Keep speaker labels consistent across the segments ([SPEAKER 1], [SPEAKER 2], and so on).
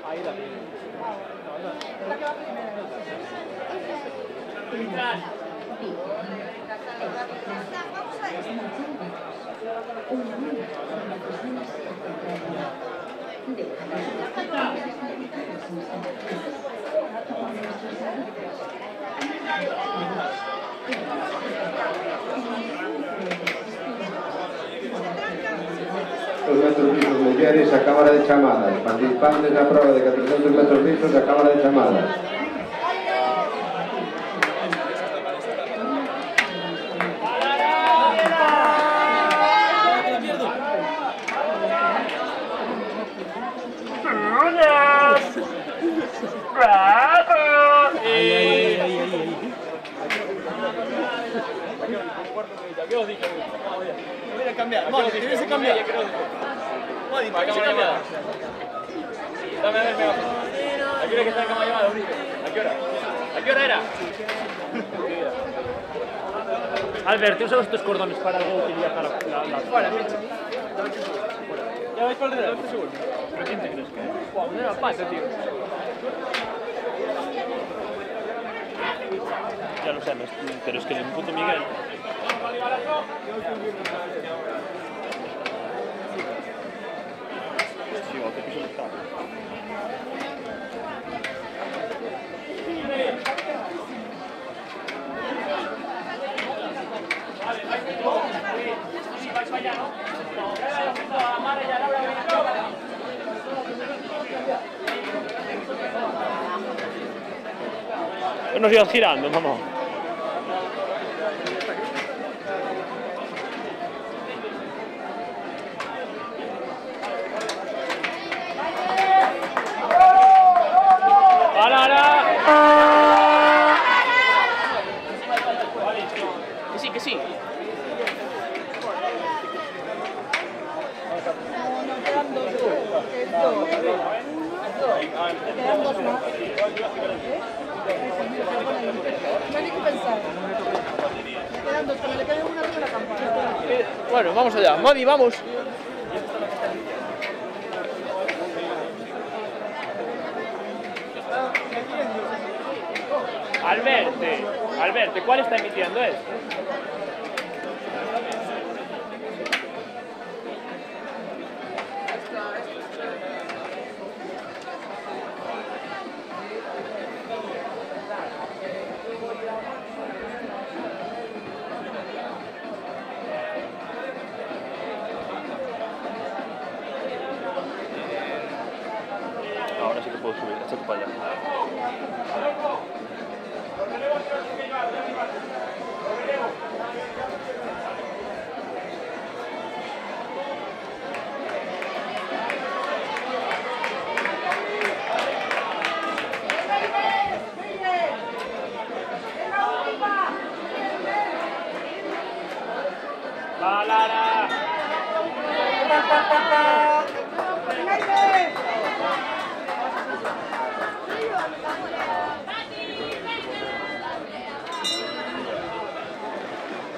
[SPEAKER 1] Ahí la primera.
[SPEAKER 2] La que va primero.
[SPEAKER 3] Los metros lisos mulleres a Cámara de Chamadas. Participantes na prova de 400 metros lisos a Cámara de Chamadas.
[SPEAKER 1] ¿Qué os dije? Mira, cambiar. Moni, te hubiese cambiado. Moni, te hubiese cambiado. Dame a ver, mega. ¿A qué hora que está en cama llamada, Uribe? ¿A qué hora? ¿A qué hora era?
[SPEAKER 4] Albert, ¿usas estos cordones para algo utilizar la...
[SPEAKER 1] Fuera, pinche. ¿Ya vais por el dedo? Seguro.
[SPEAKER 4] ¿Pero quién te crees que es?
[SPEAKER 1] Guau, no era pata, tío.
[SPEAKER 4] Ya lo sé, pero es que el puto Miguel... Sí, o te piso el estado. Nos iban girando, mamá.
[SPEAKER 1] Que sí.
[SPEAKER 2] No, quedan dos. Quedan dos más. No hay ni que pensar. Quedan dos, pero le queda una de la campana.
[SPEAKER 1] Bueno, vamos allá. Modi, vamos.
[SPEAKER 4] Alberte, ¿cuál está emitiendo esto? Ahora sí que puedo subir, échate para allá.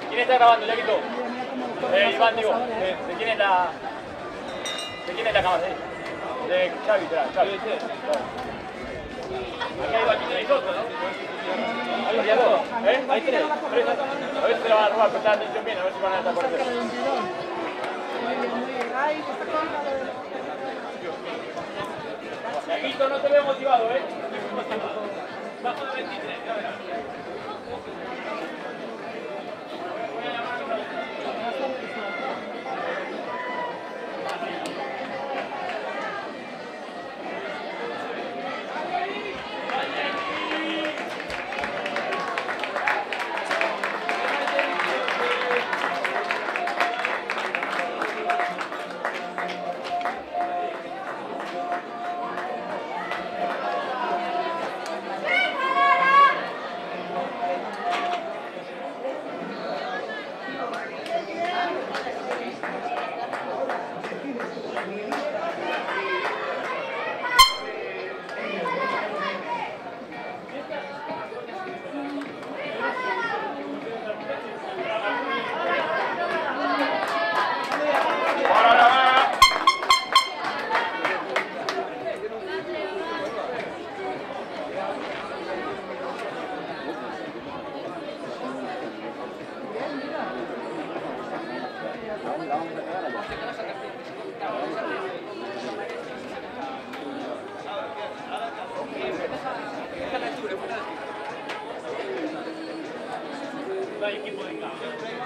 [SPEAKER 1] ¿Quién está grabando, Yaquito? Iván, digo, ¿de quién es la... ¿De quién es la cámara? De Xavi, Xavi. Aquí hay dos, ¿no? Hay dos, ¿eh? Hay tres. A ver si te la van a robar, prestar atención bien, a ver si van a estar por aquí.
[SPEAKER 2] Ay, que está colgado.
[SPEAKER 1] Yaquito, no te veo motivado, ¿eh? Bajo de 23, ya verás. la vamos a quedar allá.
[SPEAKER 4] No hay equipo de cambio.